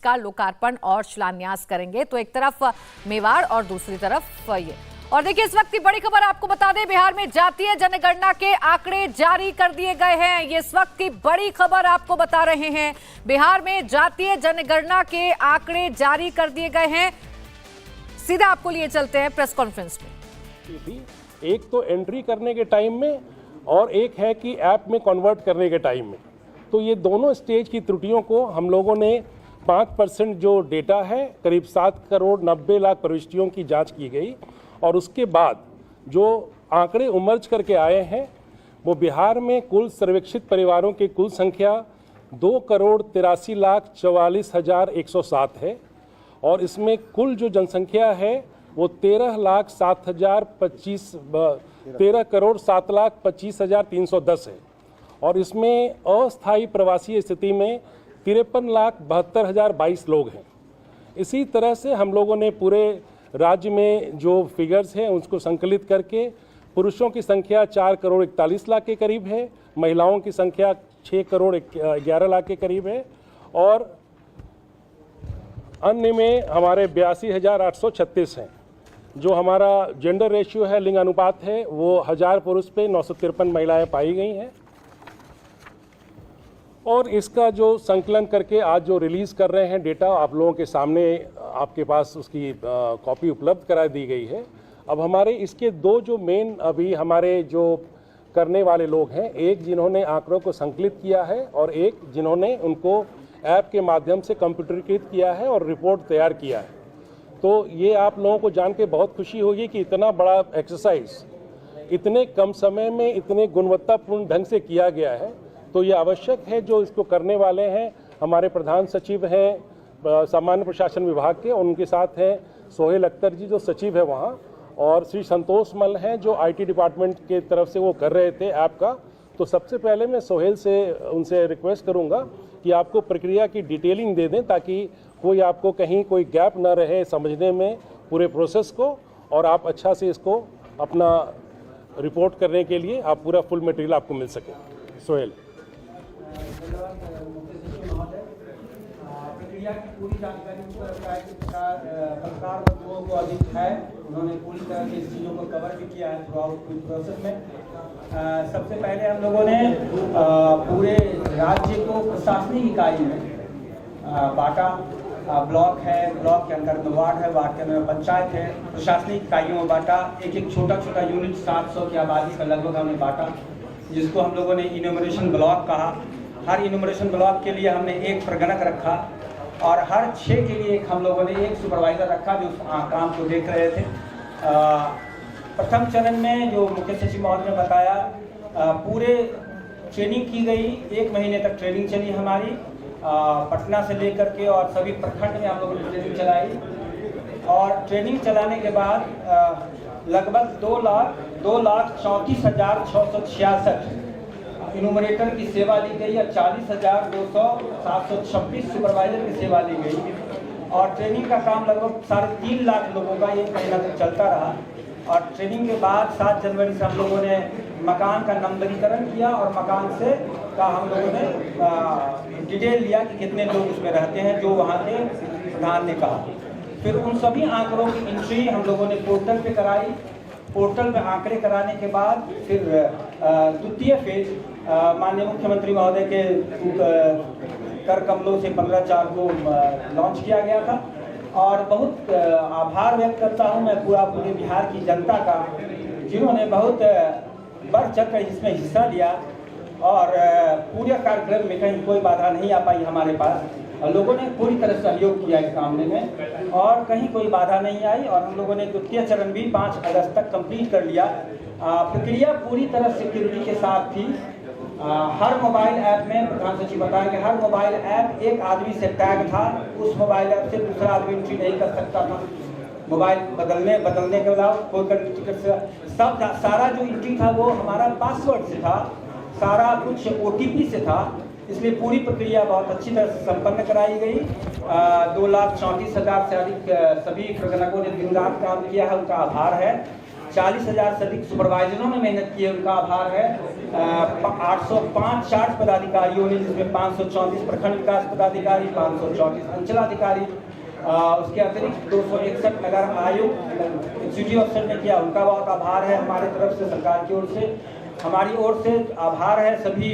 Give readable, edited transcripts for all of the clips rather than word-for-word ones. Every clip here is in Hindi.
का लोकार्पण और शिलान्यास करेंगे। तो एक तरफ मेवाड़ और दूसरी तरफ ये। और देखिए इस वक्त की बड़ी खबर आपको बता दें, बिहार में जातीय जनगणना के आंकड़े जारी कर दिए गए हैं। ये इस वक्त की बड़ी खबर आपको बता रहे हैं, बिहार में जातीय जनगणना के आंकड़े जारी कर दिए गए हैं। सीधा आपको लिए चलते हैं प्रेस कॉन्फ्रेंस में। एक तो एंट्री करने के टाइम में और एक है कि ऐप में कन्वर्ट करने के टाइम में, तो ये दोनों स्टेज की त्रुटियों को हम लोगों ने 5% जो डेटा है, करीब 7 करोड़ 90 लाख प्रविष्टियों की जांच की गई और उसके बाद जो आंकड़े उमर्ज करके आए हैं वो बिहार में कुल सर्वेक्षित परिवारों की कुल संख्या 2,83,44,107 है और इसमें कुल जो जनसंख्या है वो 13,7,25,310 है और इसमें अस्थायी प्रवासी स्थिति में 53,72,022 लोग हैं। इसी तरह से हम लोगों ने पूरे राज्य में जो फिगर्स हैं उसको संकलित करके पुरुषों की संख्या 4 करोड़ 41 लाख के करीब है, महिलाओं की संख्या 6 करोड़ 11 लाख के करीब है और अन्य में हमारे 82,836 हैं। जो हमारा जेंडर रेशियो है, लिंग अनुपात है, वो 1000 पुरुष पे 953 महिलाएं पाई गई हैं। और इसका जो संकलन करके आज जो रिलीज़ कर रहे हैं डेटा, आप लोगों के सामने आपके पास उसकी कॉपी उपलब्ध करा दी गई है। अब हमारे इसके दो जो मेन अभी हमारे जो करने वाले लोग हैं, एक जिन्होंने आंकड़ों को संकलित किया है और एक जिन्होंने उनको ऐप के माध्यम से कंप्यूटरीकृत किया है और रिपोर्ट तैयार किया है। तो ये आप लोगों को जान के बहुत खुशी होगी कि इतना बड़ा एक्सरसाइज इतने कम समय में इतने गुणवत्तापूर्ण ढंग से किया गया है। तो ये आवश्यक है, जो इसको करने वाले हैं हमारे प्रधान सचिव हैं सामान्य प्रशासन विभाग के, उनके साथ हैं सोहेल अख्तर जी जो सचिव है वहाँ, और श्री संतोष मल हैं जो आईटी डिपार्टमेंट के तरफ से वो कर रहे थे ऐप का। तो सबसे पहले मैं सोहेल से उनसे रिक्वेस्ट करूँगा कि आपको प्रक्रिया की डिटेलिंग दे दें ताकि कोई आपको कहीं कोई गैप न रहे समझने में पूरे प्रोसेस को, और आप अच्छा से इसको अपना रिपोर्ट करने के लिए आप पूरा फुल मटेरियल आपको मिल सके। सोहेल। प्रक्रिया की पूरी जानकारी पत्रकार बंधुओं को अधिक है, उन्होंने पूरी तरह से इस चीज़ों को कवर भी किया है थ्रू आउट प्रोसेस में। सबसे पहले हम लोगों ने पूरे राज्य को प्रशासनिक इकाई में बांटा। ब्लॉक है, ब्लॉक के अंदर में वार्ड है, वार्ड के अंदर में पंचायत है, प्रशासनिक इकाइयों में बांटा। एक एक छोटा छोटा यूनिट 700 की आबादी का लगभग हमने बांटा, जिसको हम लोगों ने इन्यूमरेशन ब्लॉक कहा। हर इन्यूमरेशन ब्लॉक के लिए हमने एक प्रगणक रखा और हर 6 के लिए हम लोगों ने एक सुपरवाइजर रखा जो उस काम को देख रहे थे। प्रथम चरण में जो मुख्य सचिव महोदय ने बताया, पूरे ट्रेनिंग की गई, 1 महीने तक ट्रेनिंग चली हमारी, पटना से लेकर के और सभी प्रखंड में हम लोगों ने ट्रेनिंग चलाई। और ट्रेनिंग चलाने के बाद लगभग 2,34,666 इन्यूमरेटर की सेवा ली गई और 40,726 सुपरवाइजर की सेवा ली गई। और ट्रेनिंग का काम लगभग 3.5 लाख लोगों का 1 महीना तक चलता रहा। और ट्रेनिंग के बाद 7 जनवरी से हम लोगों ने मकान का नंबरीकरण किया और मकान से का हम लोगों ने डिटेल लिया कि कितने लोग उसमें रहते हैं, जो वहाँ के प्रधान ने कहा। फिर उन सभी आंकड़ों की एंट्री हम लोगों ने पोर्टल पे कराई। पोर्टल पे आंकड़े कराने के बाद फिर द्वितीय फेज माननीय मुख्यमंत्री महोदय के कर कमलों से 15/4 को लॉन्च किया गया था। और बहुत आभार व्यक्त करता हूं मैं पूरे बिहार की जनता का, जिन्होंने बहुत बढ़ चढ़कर इसमें हिस्सा लिया और पूरे कार्यक्रम में कहीं कोई बाधा नहीं आ पाई हमारे पास। लोगों ने पूरी तरह सहयोग किया इस मामले में और कहीं कोई बाधा नहीं आई और हम लोगों ने द्वितीय चरण भी 5 अगस्त तक कंप्लीट कर लिया। प्रक्रिया पूरी तरह सिक्योरिटी के साथ थी। हर मोबाइल ऐप में प्रधान सचिव बताया कि हर मोबाइल ऐप एक आदमी से टैग था। उस मोबाइल ऐप से दूसरा आदमी एंट्री नहीं कर सकता था। मोबाइल बदलने के अलावा कोई टिकट से सब सारा जो एंट्री था वो हमारा पासवर्ड से था, सारा कुछ OTP से था। इसलिए पूरी प्रक्रिया बहुत अच्छी तरह से संपन्न कराई गई। 2,34,000 से अधिक सभी प्रगणकों ने दिन रात काम किया है, उनका आभार है। 40,000 से अधिक सुपरवाइजरों ने मेहनत की है, उनका आभार है। 805 चार्ज पदाधिकारियों ने, जिसमें 534 प्रखंड विकास पदाधिकारी, 534 अंचलाधिकारी, उसके अतिरिक्त 261 नगर आयुक्त एग्जीक्यूटिव अफसर ने किया, उनका बहुत आभार है हमारे तरफ से, सरकार की ओर से। हमारी ओर से आभार है सभी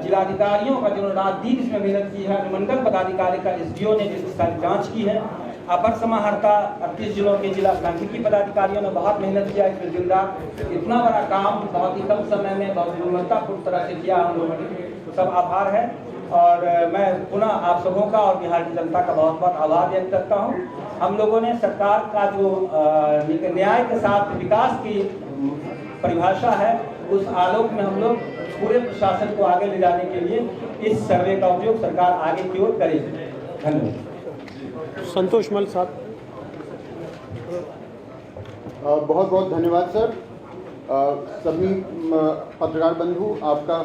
जिलाधिकारियों का जिन्होंने रात दिन इसमें मेहनत की है, अनुमंडल पदाधिकारी का, SDO ने जिसकी सारी जांच की है, अपर समाहर्ता 38 जिलों के जिला सांख्यिकी पदाधिकारियों ने बहुत मेहनत किया इसमें दिन रात। इतना बड़ा काम बहुत ही कम समय में बहुत गुणवत्तापूर्ण तरह से किया हम लोगों ने, तो सब आभार है। और मैं पुनः आप सबों का और बिहार की जनता का बहुत बहुत आभार व्यक्त करता हूँ। हम लोगों ने सरकार का जो न्याय के साथ विकास की परिभाषा है, उस आलोक में हम लोग पूरे प्रशासन को आगे ले जाने के लिए इस सर्वे का उपयोग सरकार आगे की ओर करेगी। धन्यवाद। संतोष मल साहब। बहुत बहुत धन्यवाद सर। सभी पत्रकार बंधु, आपका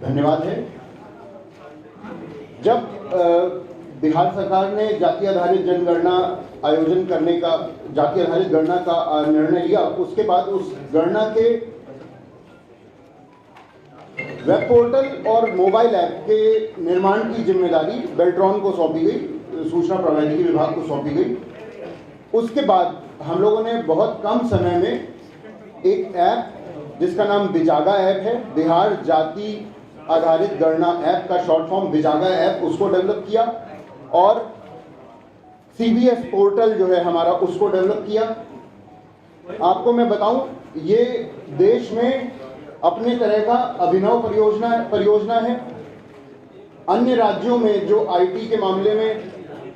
धन्यवाद है। जब बिहार सरकार ने जाति आधारित जनगणना आयोजन करने का, जाति आधारित गणना का निर्णय लिया, उसके बाद उस गणना के वेब पोर्टल और मोबाइल ऐप के निर्माण की जिम्मेदारी बेल्ट्रॉन को सौंपी गई, सूचना प्रौद्योगिकी विभाग को सौंपी गई। उसके बाद हम लोगों ने बहुत कम समय में एक ऐप जिसका नाम बिजागा ऐप है, बिहार जाति आधारित गणना ऐप का शॉर्ट फॉर्म बिजागा ऐप, उसको डेवलप किया और CBS पोर्टल जो है हमारा, उसको डेवलप किया। आपको मैं बताऊं, ये देश में अपने तरह का अभिनव परियोजना है। अन्य राज्यों में जो IT के मामले में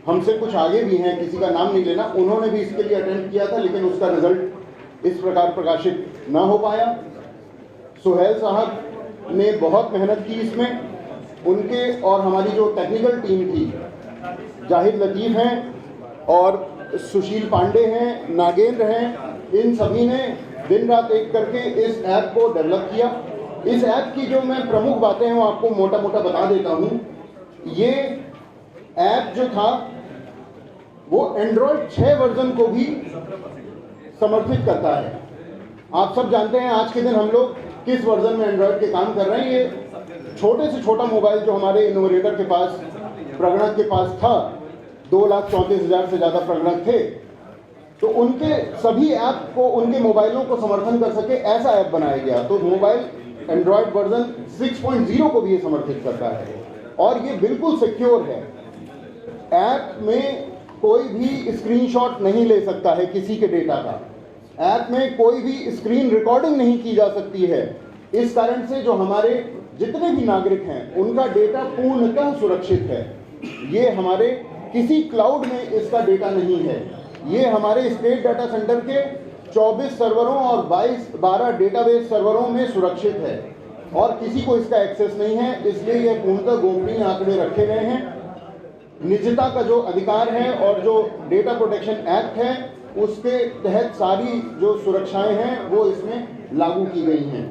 हमसे कुछ आगे भी हैं, किसी का नाम नहीं लेना, उन्होंने भी इसके लिए अटेम्प्ट किया था, लेकिन उसका रिजल्ट इस प्रकार प्रकाशित ना हो पाया। सुहेल साहब ने बहुत मेहनत की इसमें, उनके और हमारी जो टेक्निकल टीम थी, जाहिद लतीफ़ हैं और सुशील पांडे हैं, नागेंद्र हैं, इन सभी ने दिन रात एक करके इस ऐप को डेवलप किया। इस ऐप की जो मैं प्रमुख बातें हैं वो आपको मोटा मोटा बता देता हूँ। ये ऐप जो था वो एंड्रॉयड 6 वर्जन को भी समर्थित करता है। आप सब जानते हैं आज के दिन हम लोग किस वर्जन में एंड्रॉयड के काम कर रहे हैं। ये छोटे से छोटा मोबाइल जो हमारे इनोवेटर के पास, प्रगणक के पास था, 2,34,000 से ज़्यादा प्रगणक थे, तो उनके सभी ऐप को, उनके मोबाइलों को समर्थन कर सके ऐसा ऐप बनाया गया। तो मोबाइल एंड्रॉयड वर्जन 6.0 को भी ये समर्थित करता है और ये बिल्कुल सिक्योर है। ऐप में कोई भी स्क्रीनशॉट नहीं ले सकता है किसी के डेटा का, ऐप में कोई भी स्क्रीन रिकॉर्डिंग नहीं की जा सकती है। इस कारण से जो हमारे जितने भी नागरिक हैं उनका डेटा पूर्णतः सुरक्षित है। ये हमारे किसी क्लाउड में इसका डेटा नहीं है, ये हमारे स्टेट डाटा सेंटर के 24 सर्वरों और 12 डेटाबेस सर्वरों में सुरक्षित है और किसी को इसका एक्सेस नहीं है। इसलिए यह पूर्णतः गोपनीय आंकड़े रखे गए हैं। निजता का जो अधिकार है और जो डेटा प्रोटेक्शन एक्ट है उसके तहत सारी जो सुरक्षाएं हैं वो इसमें लागू की गई हैं।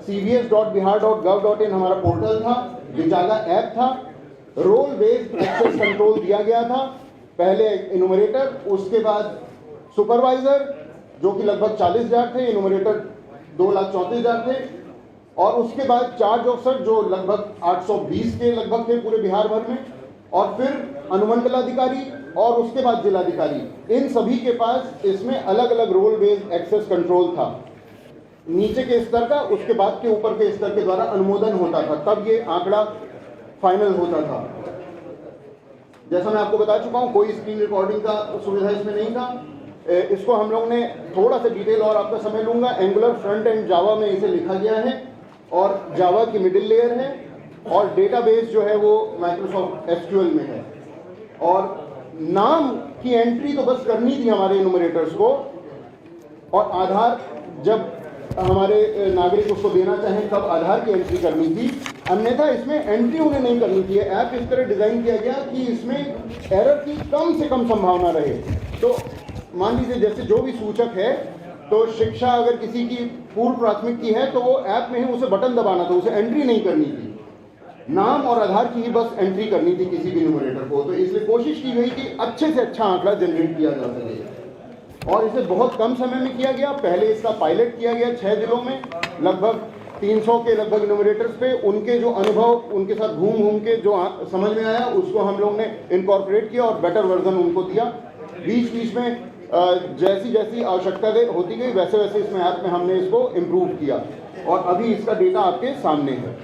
cbs.bihar.gov.in हमारा पोर्टल था, बिजागा ऐप था, रोल बेस्ड एक्सेस कंट्रोल दिया गया था। पहले इनुमरेटर, उसके बाद सुपरवाइजर जो कि लगभग 40,000 थे, इनुमरेटर 2,34,000 थे, और उसके बाद चार्ज ऑफिसर जो लगभग 820 के लगभग थे पूरे बिहार भर में, और फिर अनुमंडलाधिकारी और उसके बाद जिलाधिकारी। इन सभी के पास इसमें अलग अलग रोल बेस्ड एक्सेस कंट्रोल था। नीचे के स्तर का, उसके बाद के ऊपर के स्तर के द्वारा अनुमोदन होता था, तब ये आंकड़ा फाइनल होता था। जैसा मैं आपको बता चुका हूँ, कोई स्क्रीन रिकॉर्डिंग का सुविधा इसमें नहीं था। इसको हम लोग ने थोड़ा सा डिटेल और आपका समय लूंगा, एंगुलर फ्रंट एंड जावा में इसे लिखा गया है और जावा की मिडिल लेयर है और डेटाबेस जो है वो माइक्रोसॉफ्ट एसक्यूएल में है। और नाम की एंट्री तो बस करनी थी हमारे इनुमरेटर्स को, और आधार जब हमारे नागरिक उसको देना चाहें तब आधार की एंट्री करनी थी, अन्यथा इसमें एंट्री उन्हें नहीं करनी थी। ऐप इस तरह डिज़ाइन किया गया कि इसमें एरर की कम से कम संभावना रहे। तो मान लीजिए जैसे जो भी सूचक है, तो शिक्षा अगर किसी की पूर्व प्राथमिक की है तो वो ऐप में ही उसे बटन दबाना था, उसे एंट्री नहीं करनी थी। नाम और आधार की ही बस एंट्री करनी थी किसी भी न्यूमरेटर को। तो इसलिए कोशिश की गई कि अच्छे से अच्छा आंकड़ा जनरेट किया जा सके। और इसे बहुत कम समय में किया गया। पहले इसका पायलट किया गया 6 जिलों में, लगभग 300 के लगभग इनोमिनेटर्स पे। उनके जो अनुभव, उनके साथ घूम के जो समझ में आया, उसको हम लोग ने इनकॉर्पोरेट किया और बेटर वर्जन उनको दिया। बीच बीच में जैसी जैसी आवश्यकता होती गई, वैसे वैसे इसमें ऐप में हमने इसको इम्प्रूव किया और अभी इसका डेटा आपके सामने है।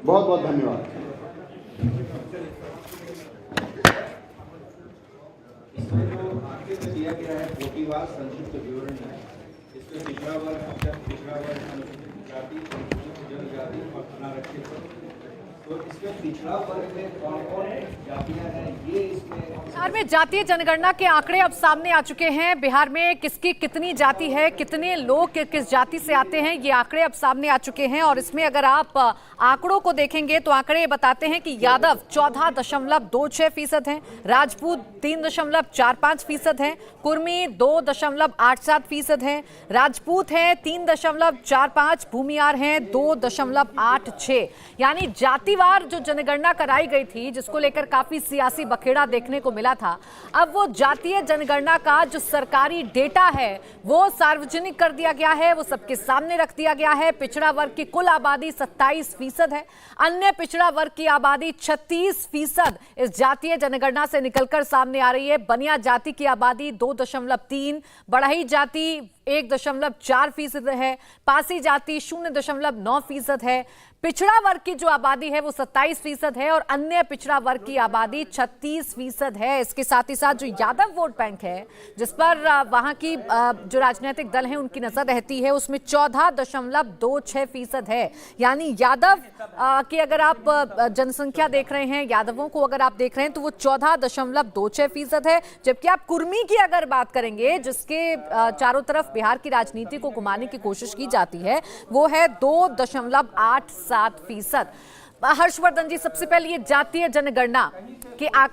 बहुत बहुत धन्यवाद। इसमें जो आगे में दिया गया है कोटिवार संक्षिप्त विवरण है, इसमें पिछड़ा वर्ग, अनुसूचित जाति, अनुसूचित जनजाति और अनारक्षित वर्ग। तो इसमें पिछड़ा वर्ग में कौन कौन जातियां हैं, ये इसमें बिहार में जातीय जनगणना के आंकड़े अब सामने आ चुके हैं। बिहार में किसकी कितनी जाति है, कितने लोग किस जाति से आते हैं, ये आंकड़े अब सामने आ चुके हैं। और इसमें अगर आप आंकड़ों को देखेंगे तो आंकड़े बताते हैं कि यादव 14.26% हैं, राजपूत 3.45% हैं, कुर्मी 2.87% हैं, राजपूत हैं 3.45, भूमियार हैं 2.86। यानी जातिवार जो जनगणना कराई गई थी, जिसको लेकर काफी सियासी बखेड़ा देखने को मिला था, अब वो जातीय जनगणना का जो सरकारी डेटा है वो सार्वजनिक कर दिया गया है, वो सबके सामने रख दिया गया है। पिछड़ा वर्ग की कुल आबादी 27% है, अन्य पिछड़ा वर्ग की आबादी 36% इस जातीय जनगणना से निकलकर सामने आ रही है। बनिया जाति की आबादी 2.3, बढ़ई जाति 1.4% है, पासी जाति 0.9% है, पिछड़ा वर्ग की जो आबादी है वो 27% है और अन्य पिछड़ा वर्ग की आबादी 36% है। इसके साथ ही साथ जो यादव वोट बैंक है, जिस पर वहां की जो राजनीतिक दल हैं उनकी नजर रहती है, उसमें 14.26% है। यानी यादव की अगर आप जनसंख्या देख रहे हैं, यादवों को अगर आप देख रहे हैं तो वो 14.26% है। जबकि आप कुर्मी की अगर बात करेंगे, जिसके चारों तरफ बिहार की राजनीति को घुमाने की कोशिश की जाती है, वो है 2.87%। हर्षवर्धन जी, सबसे पहले ये जातीय जनगणना के आंकड़े